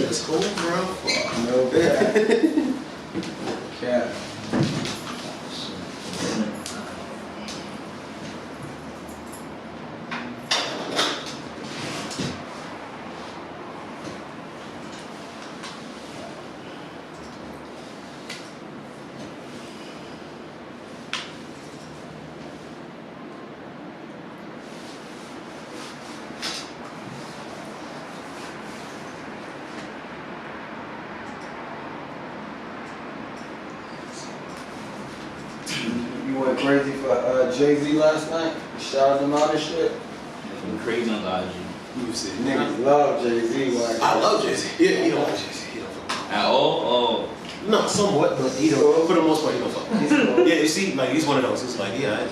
is cool, bro. No cap. You went crazy for Jay-Z last night? Shouted him out and shit? Went crazy on the IG. You see, Niggas love Jay-Z. Like, I love Jay-Z. Yeah, he don't like Jay-Z. He don't fuck. At all? Oh. No, somewhat, but he don't. For the most part, he don't fuck. Yeah, you see, like he's one of those. It's like, yeah,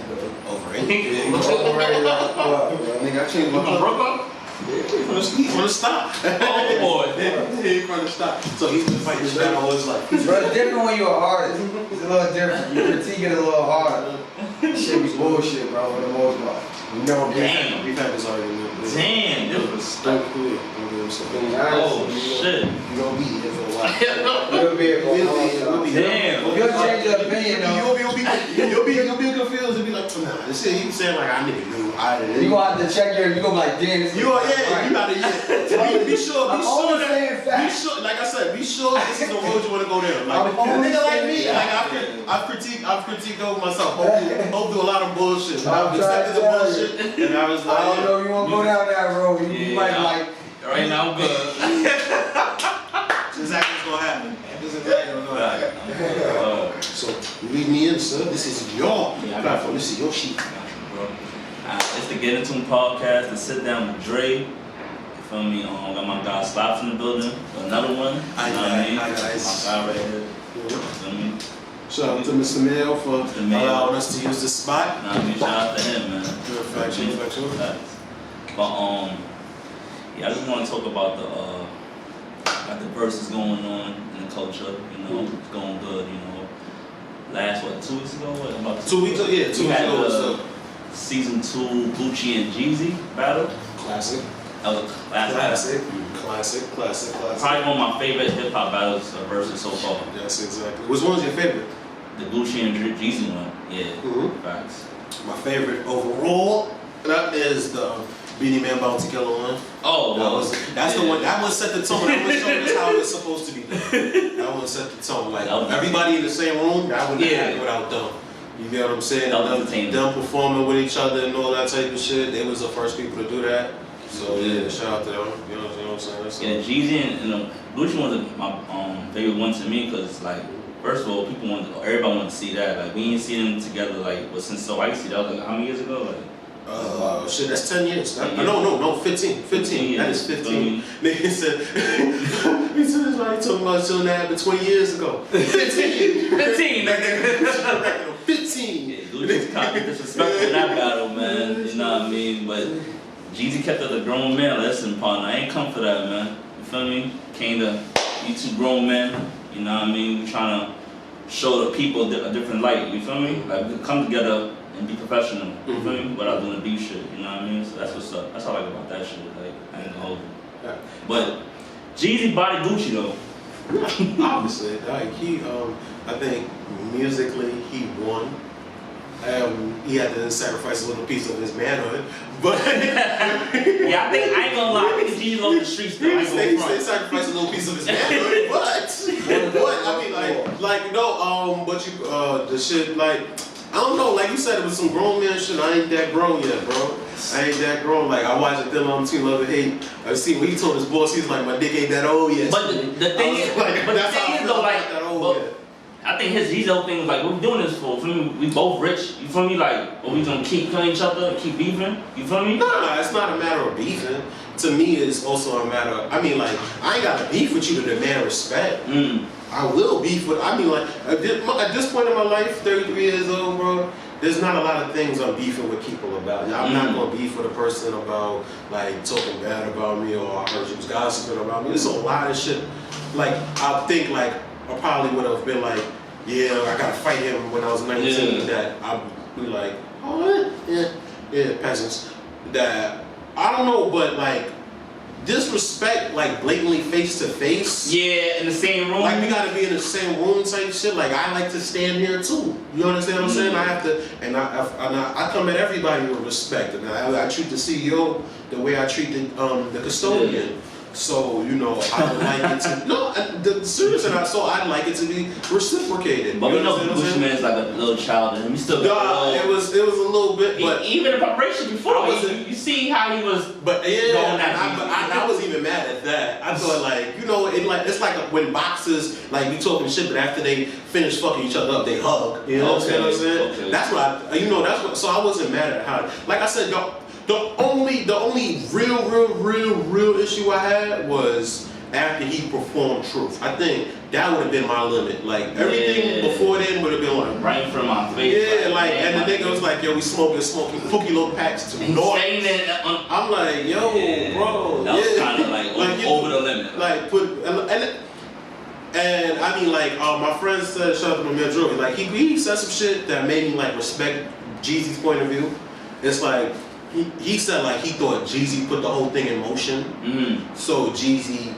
overrated. overrated like fuck, bro. Nigga, I changed my Broke up? He's gonna stop. Oh boy. He's gonna stop. So he's been fighting this battle all his life. Bro, it's different when you're an artist. It's a little different. You critique it a little harder. Shit be bullshit, bro, for the most part. You know, Damn. We've had this argument. Damn, this was stuck. Oh shit. You gonna be here for a while. You'll be here for a long time. Damn. You'll change your opinion, though. You'll be confused and be like, nah, this shit he saying like I nigga knew I didn't. You gonna have to check your, you gonna be like, damn, this is You are, yeah, right. you gotta, be sure I'm only that, saying be facts. sure, like I said, be sure this is the road you wanna go down. Like, I'm only a nigga like saying me, facts. like I've critiqued over myself. Hope do a lot of bullshit. But I'm I've accepted the trying to tell bullshit, and I was like, I don't know if you wanna go down that road. You might like, Right now I'm good. this is exactly what's gonna happen. This is exactly what's gonna happen. So, you lead me in, sir. This is your platform. This is your sheet. Bro. It's the Get Into podcast, to sit down with Dre. You feel me? Got my guy Slops in the building. Another one. You know what I mean? Hi, guys. My guy right here. You feel me? Shout out to Mr. Mail for allowing us to use this spot. Nah, I mean, shout out to him, man. Factual. But yeah, I just want to talk about the verses going on in the culture. You know, it's going good. You know, last 2 weeks ago? What, about 2 weeks ago, yeah, 2 weeks ago. Season 2 Gucci and Jeezy battle. Classic. That was classic. Classic. Probably one of my favorite hip hop battles versus so far. Yes, exactly. Which one's your favorite? The Gucci and Jeezy one. Yeah. Mm-hmm. Facts. My favorite overall, that is the Beanie Man Bounty Killer one. Oh, that's the one. That one set the tone. That one showed us how it's supposed to be done. That one set the tone. Like everybody in the same room, that wouldn't happen without them. You get what I'm saying? Them performing with each other and all that type of shit. They was the first people to do that. So yeah, shout out to them. You know what I'm saying? Yeah, Jeezy and Gucci was my favorite one to me because like first of all, everybody wanted to see that. Like we didn't see them together like since So Icy. That was like how many years ago? Like. Shit, that's 10 years. No, 15. 15. That is 15. Nigga said, he said it's like talking about something that happened 20 years ago. 15. 15, nigga. 15. Yeah, Gucci's kind of disrespectful in that battle, man. You know what I mean? But Jeezy kept it a grown man. Listen, partner, I ain't come for that, man. You feel me? Came to you two grown men. You know what I mean? We trying to show the people a different light. You feel me? Like we come together and be professional, you feel me? Without doing the beef shit, you know what I mean? So that's what's up. That's all I like about that shit. Like, I ain't gonna hold you. But Jeezy body Gucci though. Obviously, like I think musically he won. He had to sacrifice a little piece of his manhood, but yeah, I ain't gonna lie. I think Jeezy off the streets though. He sacrificed a little piece of his manhood, but I mean, but you the shit like. I don't know, like you said, it was some grown man shit. I ain't that grown yet, bro. I ain't that grown. Like, I watched it then on Team Love and Hate. I see when he told his boss, he's like, my dick ain't that old yet. But the thing is, though, like, I think his whole thing was like, what we doing this for? Feel me? We both rich. You feel me? Like, are we gonna keep killing each other and keep beefing? You feel me? Nah, it's not a matter of beefing. To me, it's also a matter of, I mean, like, I ain't got to beef with you to demand respect. I will beef with, I mean, like, at this point in my life, 33 years old, bro, there's not a lot of things I'm beefing with people about. I'm not going to beef with a person about, like, talking bad about me or I heard you was gossiping about me. There's a lot of shit. Like, I think, like, I probably would have been like, yeah, I got to fight him when I was 19, that I'd be like, oh, yeah, peasants. That, I don't know, but, like, disrespect like blatantly face to face. Yeah, in the same room. Like we gotta be in the same room type shit. Like I like to stand here too. You understand what I'm saying? I have to, and I come at everybody with respect, and I treat the CEO the way I treat the custodian. Yeah. So you know, I would like it to seriously. So I'd like it to be reciprocated. But you we know understand what I'm Gucci saying? Mane's like a little child, and he still got It was a little bit, but even the preparation before, you see how he was. But yeah, going and I was even mad at that. I thought like, you know, it's like when boxers like be talking shit, but after they finish fucking each other up, they hug. You know what I'm saying? Okay. That's what so I wasn't mad at how. Like I said, the only real issue I had was after he performed Truth. I think that would have been my limit. Like everything before then would have been like right in front of my face. yeah, like and the nigga was like, yo, we smoking pookie little packs to noise. I'm like, yo, bro, that was kind of like over the limit. Like and I mean like my friend said, shout out to my man Dre, like he said some shit that made me like respect Jeezy's point of view. It's like he said like he thought Jeezy put the whole thing in motion. So Jeezy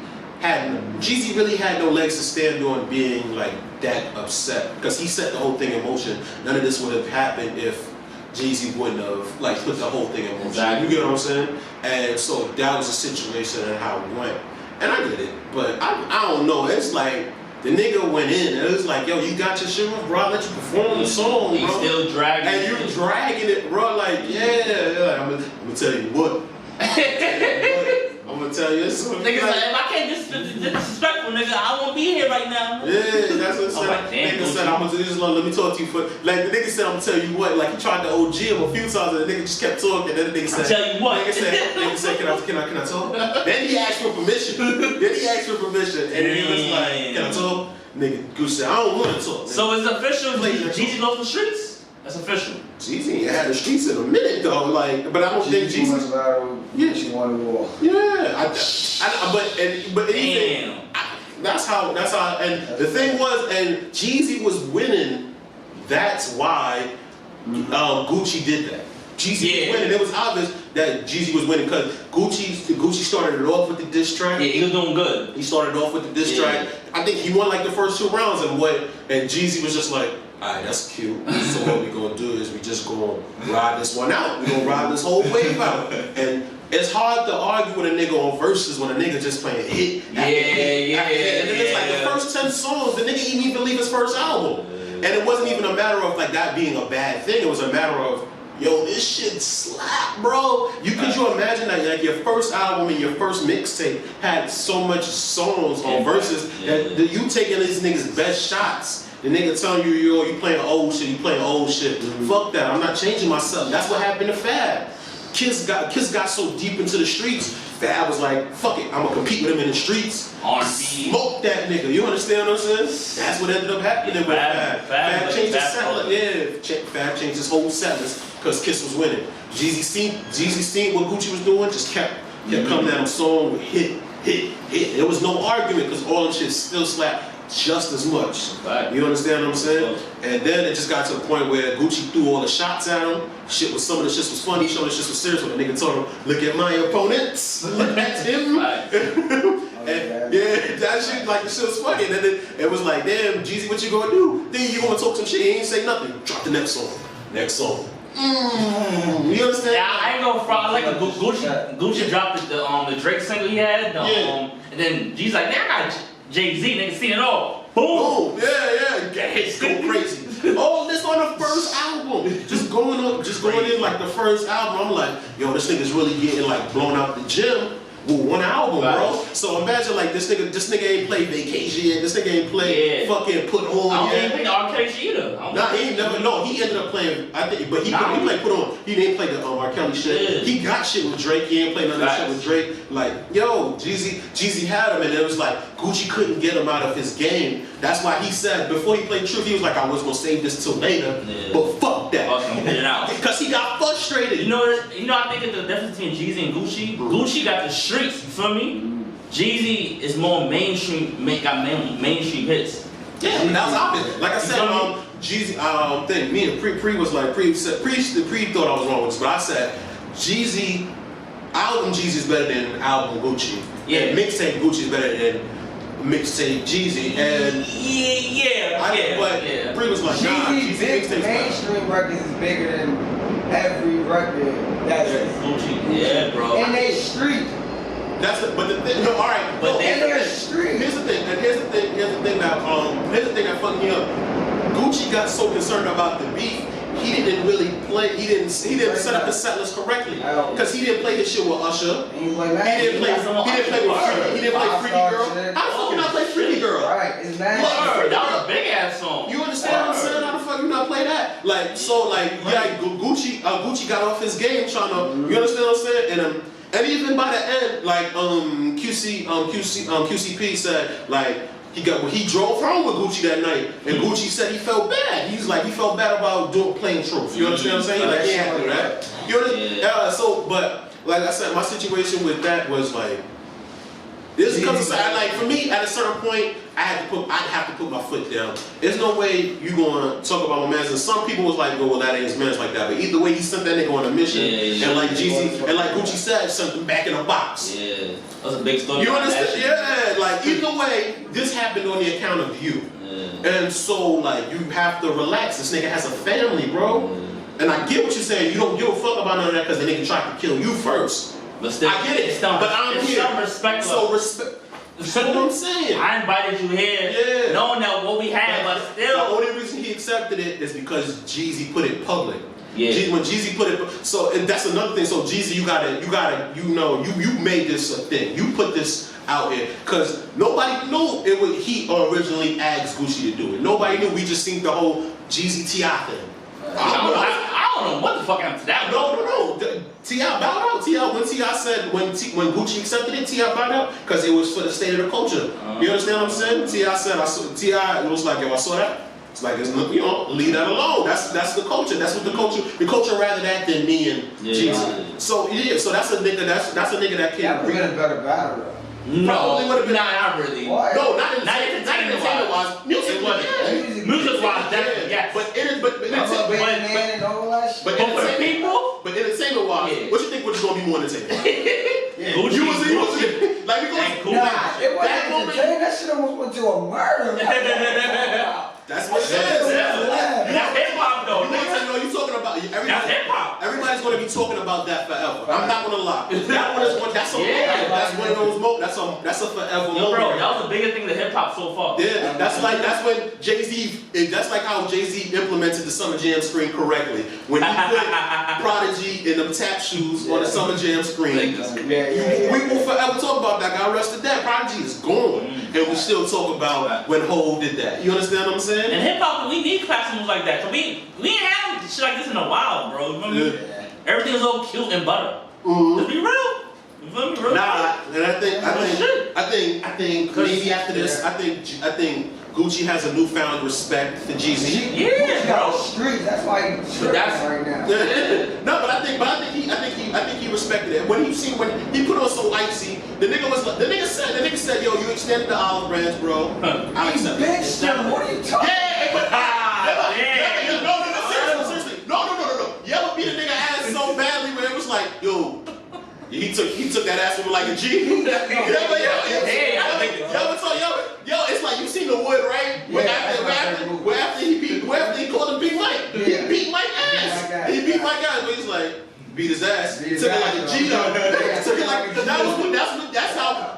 really had no legs to stand on being like that upset because he set the whole thing in motion. None of this would have happened if Jeezy wouldn't have like put the whole thing in motion. Exactly. You get what I'm saying? And so that was a situation and how it went. And I get it, but I don't know. It's like the nigga went in and it was like, yo, you got your shit, bro. I let you perform the song, He's bro. still dragging and it. you're dragging it, bro. Like, yeah. I'm gonna tell you what. I'm gonna tell you this. Niggas like, if I can't disrespectful, nigga, I won't be here right now. Yeah, that's what I'm saying. Nigga said, I'm gonna just let me talk to you for. Like the nigga said, I'm gonna tell you what. Like he tried to OG him a few times, and the nigga just kept talking. Then the nigga said, tell you what. Nigga said, can I talk? Then he asked for permission. And then he was like, can I talk? Nigga, Goose said, I don't want to talk. Nigga. So it's official. Jeezy lost the streets. That's official. Jeezy ain't had the streets in a minute though. Like, but I don't think Jeezy much Jeezy. louder. Yeah. She won the war. Yeah, but anything. Damn. That's how. And the thing was, and Jeezy was winning. That's why Gucci did that. Jeezy was winning. It was obvious that Jeezy was winning because Gucci started it off with the diss track. Yeah, he was doing good. He started off with the diss track. I think he won like the first 2 rounds, and Jeezy was just like, alright, that's cute. So what we gonna do is we just gonna ride this one out. We gonna ride this whole wave out. And it's hard to argue with a nigga on verses when a nigga just playing hit after hit. And then it's like the first 10 songs, the nigga didn't even leave his first album. And it wasn't even a matter of like that being a bad thing. It was a matter of, yo, this shit slap, bro. Could you imagine that like your first album and your first mixtape had so much songs on verses that you taking these niggas' best shots. The nigga telling you, yo, you playing old shit, Fuck that, I'm not changing myself. That's what happened to Fab. Kids got so deep into the streets, Fab was like, fuck it, I'm gonna compete with him in the streets. R&B. Smoke that nigga, you understand what I'm saying? That's what ended up happening with Fab. Fab changed his set. Fab changed his whole set because Kiss was winning. Jeezy seen what Gucci was doing, just kept coming at him song with hit. There was no argument because all them shit still slapped just as much. Right. You understand what I'm saying? And then it just got to the point where Gucci threw all the shots at him. Some of the shit was funny, some of the shit was serious. When the nigga told him, look at my opponents, look at him. And that shit, like the shit was funny. And then it was like, damn, Jeezy, what you gonna do? Then you gonna talk some shit, he ain't say nothing. Drop the next song. You understand? Yeah, I ain't gonna front. Like Gucci dropped the Drake single he had. And then G's like, man, I got Jay-Z, nigga seen it all. Boom! It's go crazy. All this on the first album. Just going in like the first album. I'm like, yo, this nigga's really getting like blown out the gym with one album, bro. So imagine like this nigga ain't play Vacation yet. This nigga ain't play fucking Put On I don't yet. even think R. Kelly either. Nah, he ain't never. No, he ended up playing. I think, but he played Put On. He didn't play the R. Kelly shit. Yeah. He got shit with Drake. He ain't played none of that shit with Drake. Like, yo, Jeezy had him, and it was like Gucci couldn't get him out of his game. That's why he said before he played Truth, he was like, I was gonna save this till later, but fuck that. Fuck him, get it out. Because he got frustrated. You know, I think the difference between Jeezy and Gucci. Gucci got the streets. You feel me? Jeezy is more mainstream. Got mainstream hits. Yeah, I mean, that was obvious. Like I said, Jeezy, me and Pre was like, Pre thought I was wrong with this, but I said, Jeezy album Jeezy's better than album Gucci. Yeah. And mixtape Gucci's better than mixtape Jeezy. And but Bree was like, nah, Jeezy Jeezy big mixtape's better. mainstream records is bigger than every record that's Gucci. Yeah, bro. in they street. That's the, but the thing, no, all right. But no, in their street. Here's the thing that fucked me up. Gucci got so concerned about the beef, he didn't really play. He didn't set up the set list correctly because he didn't play his shit with Usher. He didn't play Freaky Girl. How the fuck you not play Freaky Girl? Right, it's That was a big ass song. You understand what I'm saying? How the fuck you not play that? Like so, like yeah, Gucci got off his game trying to. You understand what I'm saying? And even by the end, like QCP said, like he drove home with Gucci that night, and Gucci said he felt bad. He's like he felt bad about playing truth. You understand what I'm saying? Like he had to do that. You understand? So, but like I said, my situation with that was like. This comes aside, like for me, at a certain point, I'd have to put my foot down. There's no way you gonna talk about my man's. And some people was like, well, that ain't his man's like that. But either way, he sent that nigga on a mission, and like Jeezy, and like Gucci said, sent him back in a box. Yeah, that's a big story. You understand? Yeah, like either way, this happened on the account of you, and so like you have to relax. This nigga has a family, bro, and I get what you're saying. You don't give a fuck about none of that because the nigga tried to kill you first. But still, I get it, but I'm here. Some respect. So respect. That's what I'm saying. I invited you here, knowing that what we had, but still. The only reason he accepted it is because Jeezy put it public. Yeah. When Jeezy put it, so and that's another thing. So Jeezy, you made this a thing. You put this out here because nobody knew it was. He originally asked Gucci to do it. Nobody knew. We just seen the whole Jeezy T.I. thing. I don't know what the fuck happened to that. No. T.I. bowed out. T.I. when T.I. said when Gucci accepted it, T.I. bowed out because it was for the state of the culture. You understand what I'm saying? T.I. said T.I. was like, yo, I saw that. It's like leave that alone. That's the culture. That's what the culture rather that than me and Jeezy. So so that's a nigga that can't. Yeah, we're gonna better battle though. Probably would have been not really. What? No, not entertainment wise. Music wise, definitely, yes. But entertainment wise, what you think was gonna be more entertaining? You was like we it wasn't entertaining. That shit almost went to a murder. That's what it is. That's hip hop though. You talking about that's hip hop. Everybody's gonna be talking about that forever. I'm not gonna lie. That one is one. That's one of those moments. That's a forever moment. Yo, bro, that was the biggest thing to hip hop so far. Yeah, that's when Jay-Z. That's like how Jay-Z implemented the Summer Jam screen correctly. When he put Prodigy in them tap shoes on the Summer Jam screen. We will forever talk about that. God rested that. Prodigy is gone, and we still talk about when Hov did that. You understand what I'm saying? And hip hop, we need classrooms like that. So we ain't had shit like this in a while, bro. Remember? Yeah. Everything was all cute and butter. Let's be real. You feel me, bro? Nah, and I think maybe after this, I think Gucci has a newfound respect for Jeezy. Yeah, bro. Street. That's why he's right now. No, but I think he respected it. When he put on So Icy, the nigga said, yo, you extended the olive branch, bro. I accept it. Bitch, what are you talking? Seriously. No. You ever beat a nigga ass so badly where it was like, yo, he took that ass with like a G. It's like you seen the wood, right? Where after he called him Big Mike. He beat Mike ass. He beat Mike ass, but he's like beat his ass. Took it like a G though. Took it like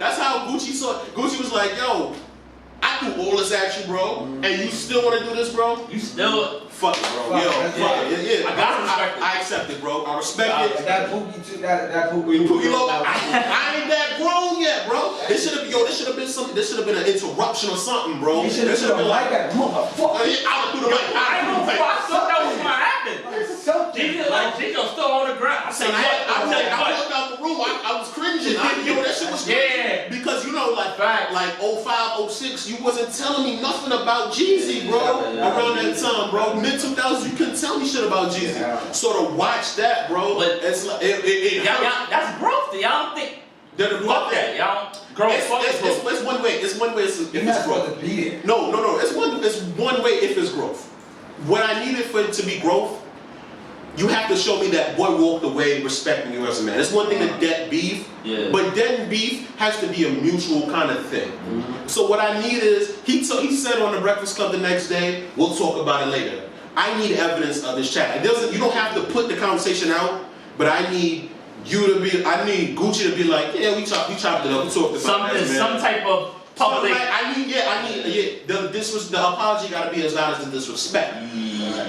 that's how Gucci saw it. Gucci was like, yo, I threw all this at you, bro, and you still want to do this, bro? You still fuck it, bro. Yeah. I accept it, bro. I respect it. That Pookie too. That Pookie. I ain't that grown yet, bro. This should have been an interruption or something, bro. This should have been like that, motherfucker. I would do the mic. I know. I thought that was gonna happen. Gino still on the ground. I walked out the room. I was cringing. That shit was crazy. Because like 05, 06, you wasn't telling me nothing about Jeezy, bro. Around that time, bro. Mid-2000s, you couldn't tell me shit about Jeezy. So to watch that, bro, but it's like that's growth. Y'all don't think fuck that. Y'all don't grow. It's one way. It's one way if it's growth. No. It's one way if it's growth. What I needed for it to be growth you have to show me that boy walked away respecting you as a man. It's one thing to dead beef, but dead beef has to be a mutual kind of thing. So what I need is, he said on the Breakfast Club the next day, we'll talk about it later. I need evidence of this chat. You don't have to put the conversation out, but I need Gucci to be like, yeah, we chopped it up, we talked about it. Some type of public. The apology gotta be as loud as the disrespect.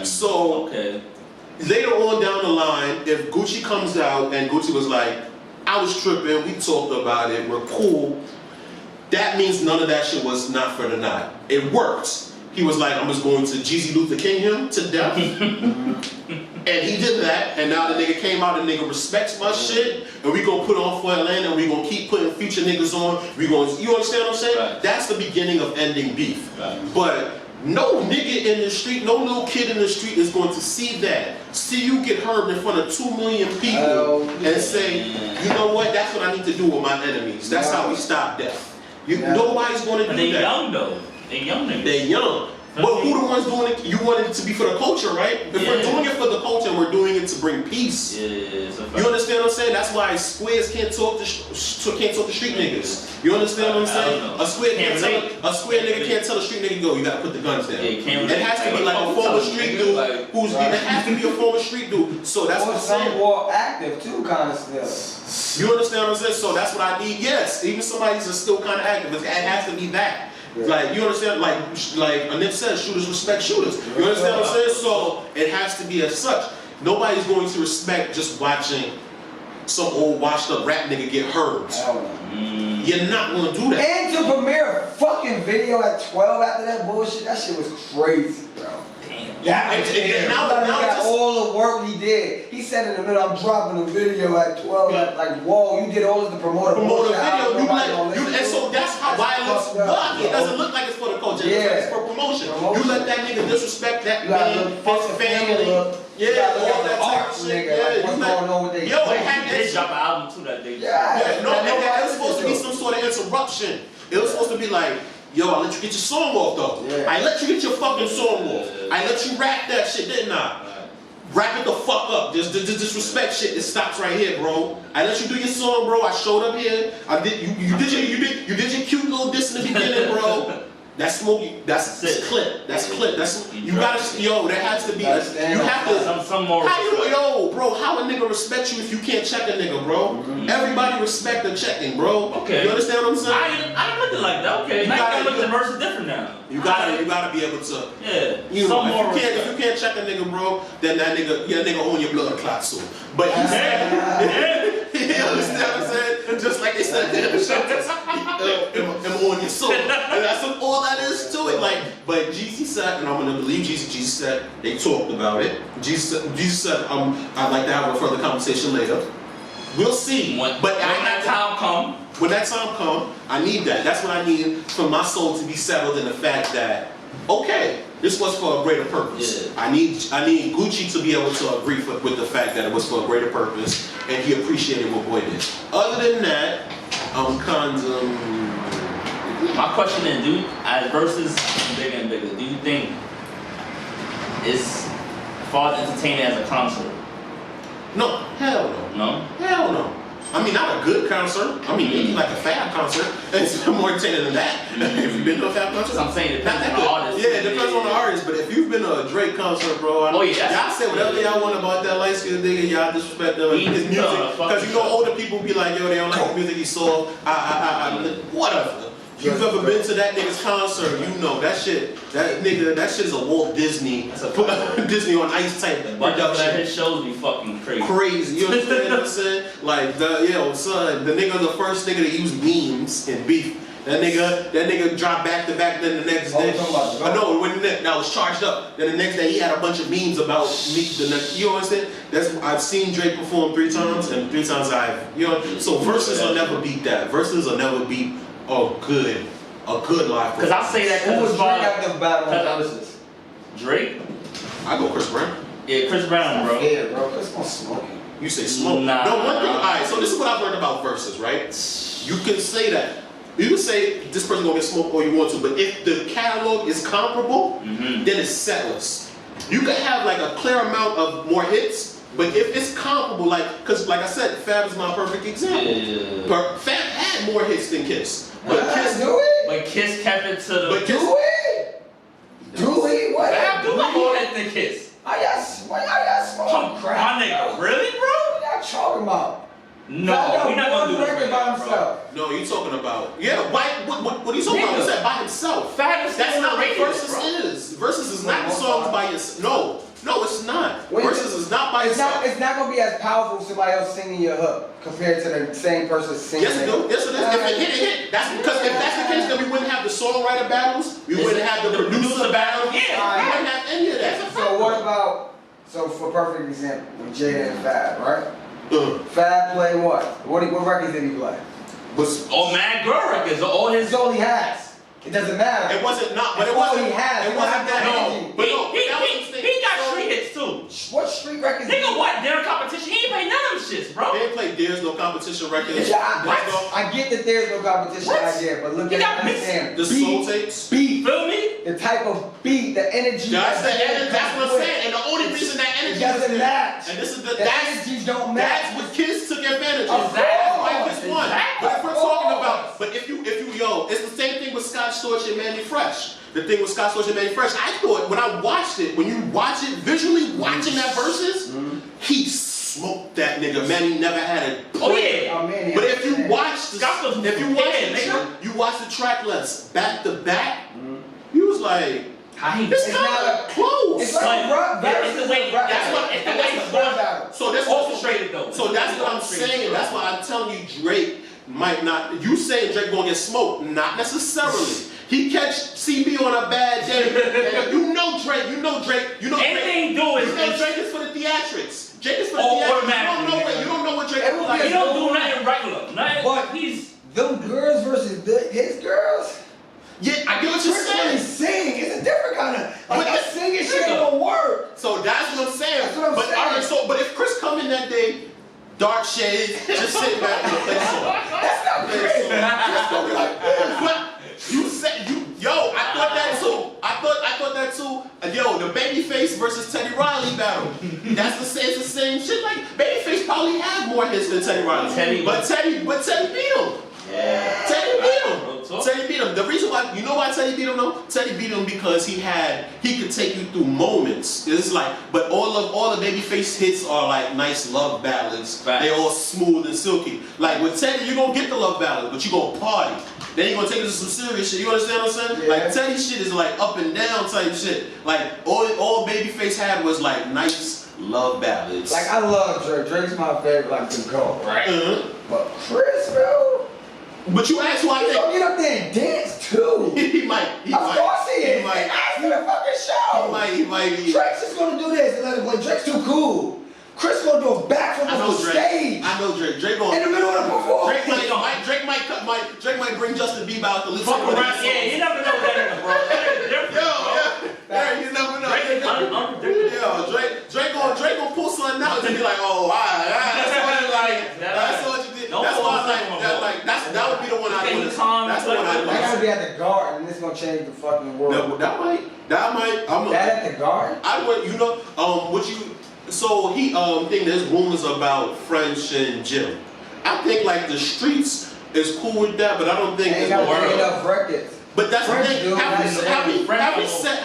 So, later on down the line, if Gucci comes out and Gucci was like, I was tripping, we talked about it, we're cool, that means none of that shit was not for the night. It worked. He was like, I'm just going to Jeezy Luther King him to death. And he did that, and now the nigga came out and nigga respects my shit, and we gonna put on for Atlanta, and we gonna keep putting future niggas on. You understand what I'm saying? Right. That's the beginning of ending beef. Right. But no nigga in the street, no little kid in the street is going to see that. See you get hurt in front of 2 million people and say, you know what, that's what I need to do with my enemies. That's how we stop death. Nobody's going to do that. But they young though. They young niggas. They young. But who the ones doing it? You want it to be for the culture, right? If we're doing it for the culture, we're doing it to bring peace. You understand what I'm saying? That's why squares can't talk to street niggas. You understand what I'm saying? A square nigga can't tell a street nigga, go, you gotta put the guns down. It has to be like a former street dude it has to be a former street dude. So that's what I'm saying. Some more active too, kind of still. You understand what I'm saying? So that's what I need. Yes, even somebody's still kind of active. It has to be that. Like, you understand, like Anip says, shooters respect shooters. You understand what I'm saying? So it has to be as such. Nobody's going to respect just watching some old washed up rap nigga get heard. You're not gonna do that. And to premiere a fucking video at 12 after that bullshit, that shit was crazy, bro. Now got all the work he did. He said in the middle, I'm dropping a video at 12. Like, whoa, you did all this to promote a video. And so that's how violence works. It doesn't look like it's for the culture. It's for promotion. You let that nigga disrespect that man, his family. All that type of shit. What's going on with they drop an album too that day. It was supposed to be some sort of interruption. It was supposed to be like, yo, I let you get your song off though. I let you get your fucking song off. I let you rap that shit, didn't I? Wrap it the fuck up. This disrespect shit, it stops right here, bro. I let you do your song, bro. I showed up here. You did your cute little diss in the beginning, bro. That's smoky. That's clip. That's clip. You gotta. Yo, there has to be. You have to. Some more. Bro? How a nigga respect you if you can't check a nigga, bro? Everybody respect the checking, bro. Okay. You understand what I'm saying? I don't look like that. Okay. Now you look at the verse different now. You gotta be able to. Yeah. You know, if you can't check a nigga, bro, then that nigga own your blood clot soon. But he said, you understand what I'm saying? Just like they said in the shelters, I'm on your soul. And that's all that is to it. Like, but Jeezy said, and I'm gonna believe Jeezy. Jeezy said they talked about it. Jeezy said, I'd like to have a further conversation later. We'll see. When that time come, I need that. That's what I need for my soul to be settled in the fact that, okay, this was for a greater purpose. I need Gucci to be able to agree with the fact that it was for a greater purpose, and he appreciated what boy did. Other than that, I'm kind of. My question is, dude, as versus bigger and bigger, do you think it's far as entertaining as a concert? No, hell no. No? Hell no. I mean, not a good concert. I mean, maybe like a Fab concert. It's more entertaining than that. If you've been to a Fab concert, I'm saying it depends on the artist. Yeah, it depends on the artist. But if you've been to a Drake concert, bro, y'all say whatever y'all want about that light skinned nigga. Y'all disrespect him. His music, because you know older people be like, yo, they don't like the music he saw. Whatever. If you've ever been to that nigga's concert, you know that shit. That shit is a Walt Disney, Disney on Ice type production. His shows be fucking crazy. Crazy, you understand what I'm saying? Like son, the nigga, the first nigga to use memes in beef. That nigga dropped back to back. Then the next day, that was charged up. Then the next day he had a bunch of memes about me. You know what I'm saying? I've seen Drake perform 3 times, and 3 times so verses will never beat that. Verses will never beat a good live. Because I say that because Drake after the battle versus Drake. I go Chris Brown. Yeah, Chris Brown, bro. Yeah, bro. Chris Brown smoking. You say smoke? Nah. No, one thing. All right. So this is what I've learned about verses, right? You can say that. You can say this person gonna get smoked all you want to, but if the catalog is comparable, then it's setless. You can have like a clear amount of more hits, But if it's comparable, like, cause like I said, Fab is my perfect example. Yeah. Fab had more hits than Kiss, but Kiss do it. But Kiss kept it to the. But Kiss, Do it. Do it. What? Fab do more hits than Kiss. Why y'all smoking crap? My nigga, really, bro? What y'all talking about? No, we're not gonna do this record right by now, himself. no, you talking about what are you talking about? Is that by himself? Fab is That's still not what underrated, Versus bro. is. Versus is not the songs by yourself. No, it's not. Versus is not by yourself. It's not gonna be as powerful as somebody else singing your hook compared to the same person singing. Yes, it do. Yes, it is. If it hit. That's because if that's the case, then we wouldn't have the songwriter battles. We wouldn't have the producer battles. Yeah. We wouldn't have any of that. So what about? So for perfect example, with Jada and Fab, right? Uh, Fab played what? What records did he play? Oh, Mad Girl records, all his. It's all he has. It doesn't matter. It wasn't not, but It's it wasn't. all he has. It wasn't that. No. But no, that was the thing. He got street hits too. What street records? Nigga, what? Their competition? He ain't play none of them shits, bro. They didn't play There's No Competition records. Yeah, What? I get that there's no competition What? idea, but look You at got it. mixed- Understand. The soul tapes. Beat. Feel me? The type of beat, the energy. That's the that energy. That's what I'm saying. And the only reason that energy It doesn't is there, match. and this is The energies don't match. that's what Kiss took advantage Of of. That's why course. Kiss won. Exactly. But if we're talking about, but if you it's the same thing with Scott Storch and Manny Fresh. The thing with Scott Storch and Manny Fresh, I thought when I watched it, when you watch it visually, watching that versus, he smoked that nigga. Manny never had a. Oh yeah. Oh, man, But if you watch Scott was if you watch prepared, nigga. you watch the track lists back to back, you was like, this It's kind not of close. It's like a rap battle. It's the way- Rap that's battle. what- it's the And way that's it's a rap going. battle. So that's Orchestrated though. So that's what I'm saying. That's why I'm telling you, Drake might not. You saying Drake gonna get smoked? Not necessarily. He catch CB on a bad day. And you know Drake. You know Drake. You know Drake. Anything do is. You know Drake is for the theatrics. Drake is for the Oh, theatrics. automatically. You don't know what Drake It is would like. be He don't do nothing regular. Nothing. But He's. them girls versus his girls. Yeah, I get what you're Chris really saying. sing. It's a different kind of. Like But that singing shit nigga. don't work. So that's what I'm saying. That's what I'm but saying. all right, so but if Chris come in that day, dark shades, just sit back and play the song. That's not Play the Chris. song. Chris gonna be like, but you said I thought that too. I thought that too. Yo, the Babyface versus Teddy Riley battle. It's the same shit. Like Babyface probably had more hits than Teddy Riley. But Teddy beat him. Yeah. Teddy beat him. Real talk. Teddy beat him. The reason why, you know why Teddy beat him though? Teddy beat him because he could take you through moments. It's like, but all the Babyface hits are like nice love ballads. Facts. They're all smooth and silky. Like with Teddy, you're gonna get the love ballad, but you're gonna party. Then you're gonna take it to some serious shit. You understand what I'm saying? Yeah. Like Teddy shit is like up and down type shit. Like all Babyface had was like nice love ballads. Like I love Drake. Drake's my favorite, like the GOAT, right? But Chris, bro, But you asked who I he's gonna think. get up there and dance too. He might. Of course he is. He might. After the fucking show. He might. Drake's just gonna do this and let him play. Drake's too cool. Chris gonna do a backflip I on know the Drake. stage. I know Drake. Drake In the gonna. middle of the performance. Drake might bring Justin Bieber out to listen Fuck to around. Yeah, you never know that nigga, bro. That nigga different, bro. Yeah, you never know. Drake is unpredictable. Yeah, Drake gonna pull something out and be like, oh, that's what you like. That's what you did. No That's why bullshit, that would be the one I Okay, would. he's calm, That's the one I I gotta would. be at the Garden and it's gonna change the fucking world. That might. That at the Garden? I would, so he, think there's rumors about French and Jim. I think like the streets is cool with that, but I don't think Ain't it's got the enough records. But that's French the thing. do, Have we French set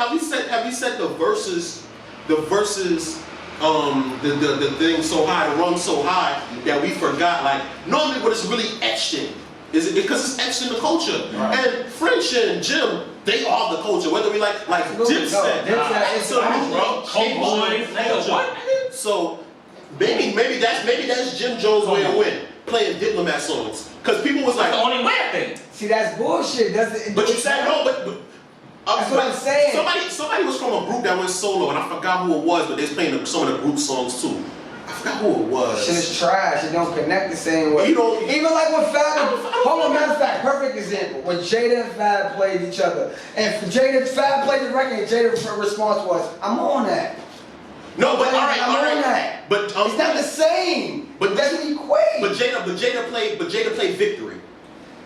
the verses, the thing so high, the rung so high that we forgot. Like normally, what it's really etched in is it because it's etched in the culture. Right. And French and Jim, they are the culture. Whether we like Dipset, Dipset, bro. Homeboys, nigga, what? So maybe that's Jim Jones' way to win, playing Diplomat songs. Because people was like, That's the only way I think. See, that's bullshit. but you said no, but That's what I'm saying. Somebody was from a group that went solo, and I forgot who it was, but they was playing some of the group songs too. I forgot who it was. Shit is trash. It don't connect the same way. You don't- Even like when Fab, hold on, matter of fact, perfect example. When Jada and Fab played each other, and Fab played the record, and Jada's response was, "I'm on that." No, but all I'm on right. that. But It's not the same. But It doesn't equate. But Jada played Victory.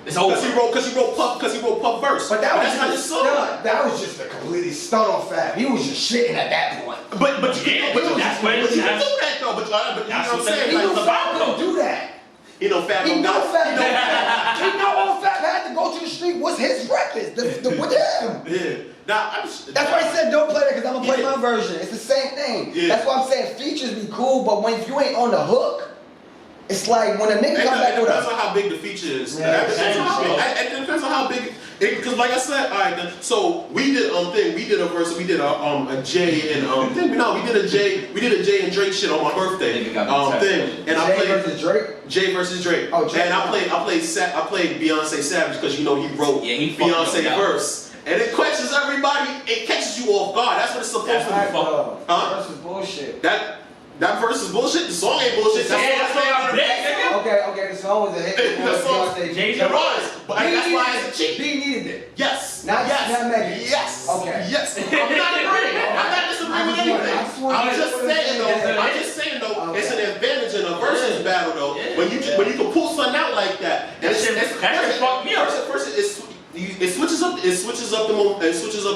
It's over. Because he wrote Puff verse. But that was that's not just his a song. stunt. That was just a completely stunt on Fab. He was just shitting at that point. But you Yeah, can do that's what it is. that though. But you know what I'm what saying? He Like, knew the Fab Bible. couldn't do that. He know Fab. He know Fab. He He know all Fab had to go to the street was his records. With him. Yeah. Nah, That's why I said don't play that because I'm gonna play Yeah. my version. It's the same thing. Yeah. That's why I'm saying features be cool, but when you ain't on the hook, it's like when a nigga come back It with depends a. on how big the feature is. Yeah, It depends on how big. Because like I said, all right. Then, so we did thing. We did a verse. We did a Jay and thing. No, we did a Jay and Drake shit on my birthday. Nigga got me Thing. And I Jay played versus Drake. Jay versus Drake. Oh, Drake. And I played Beyonce Savage because you know he wrote Yeah, he fucked Beyonce up, yeah. verse. And it catches everybody. It catches you off guard. That's what it's supposed That's to right, be. though. Huh? Versus bullshit. That verse is bullshit. The song ain't bullshit. That's Yeah, what that's what I'm I'm saying. saying. Okay, the song was a hit. The song- Jay-Z It was, but that's why it's a cheat. He needed it. Yes. Not Megan. Yes. Okay. Yes. I'm not agreeing. I'm not disagreeing with anything. I'm just saying though. It's an advantage in a versus battle though. Yeah. When you can pull something out like that. That shit fucked me up. First, it switches up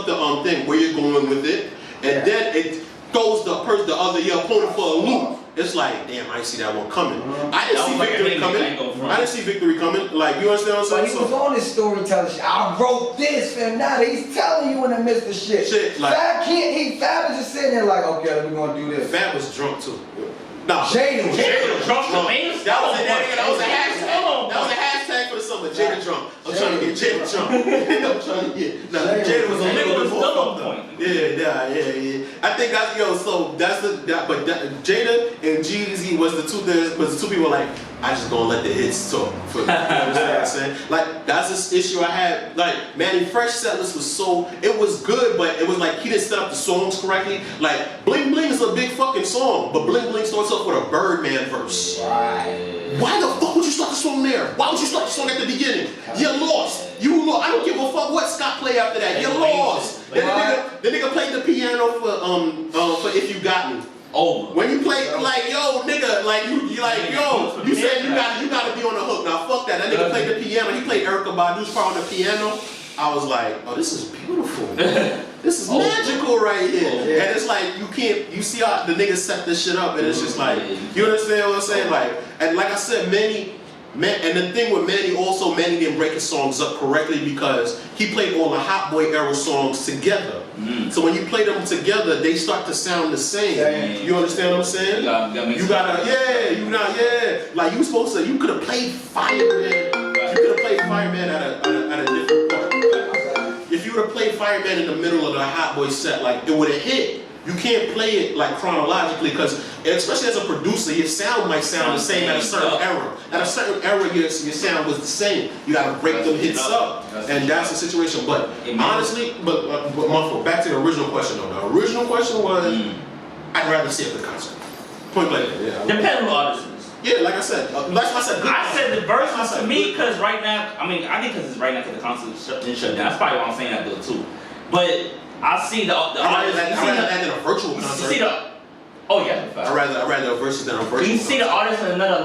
the thing where you're going with it, and then it throws the opponent for a loop. It's like, damn, I didn't see that one coming. I didn't see victory coming. I didn't see victory coming. Like, you understand what I'm But saying? he was on this storytelling shit. I wrote this, and now he's telling you in the midst of shit. Like, Fab is just sitting there like, okay, we're gonna do this. Fab was drunk too. Nah, Jada was drunk. That was a hashtag. That was a hashtag for the summer. Jada drunk. I'm trying to get Jada drunk. I'm trying to get. Nah, Jada was a little bit more fucked up. Yeah. I think that's but Jada and Jeezy was the two people like, I just gonna let the hits talk. You understand what I'm saying? Like, that's this issue I had. Like, Manny Fresh setlist was it was good, but it was like he didn't set up the songs correctly. Like, Bling Bling is a big fucking song, but Bling Bling starts off with a Birdman verse. Right. Why the fuck would you start the song there? Why would you start the song at the beginning? You lost. You lost. I don't give a fuck what Scott played after that. You lost. The nigga played the piano for If You Got Me. Over. When you play like yo nigga, like you like yo, you said you gotta be on the hook. Now fuck that. That nigga played the piano. He played Erykah Badu's part on the piano. I was like, oh, this is beautiful. This is magical right here. And it's like you see how the niggas set this shit up, and it's just like, you understand what I'm saying? Like, and like I said, and the thing with Manny didn't break his songs up correctly because he played all the Hot Boy era songs together. So when you play them together, they start to sound the same. You understand what I'm saying? You gotta, like you could have played Fireman. You could have played Fireman at a different part. If you would have played Fireman in the middle of the Hot Boy set, like it would have hit. You can't play it like chronologically because, especially as a producer, your sound might sound the same at a certain era. At a certain era, your sound was the same. You gotta break them hits up, and that's the situation. But honestly, back to the original question though. The original question was, I'd rather see it at the concert. Point blank. Depends on who the artist is. Yeah, like I said, I said the verse to me because right now, I think because it's right now because the concert didn't shut down. That's probably why I'm saying that though too. But I see the artist. I'd rather that than a virtual concert. Oh yeah. I'd rather a versus than a virtual. You see the artist in another light.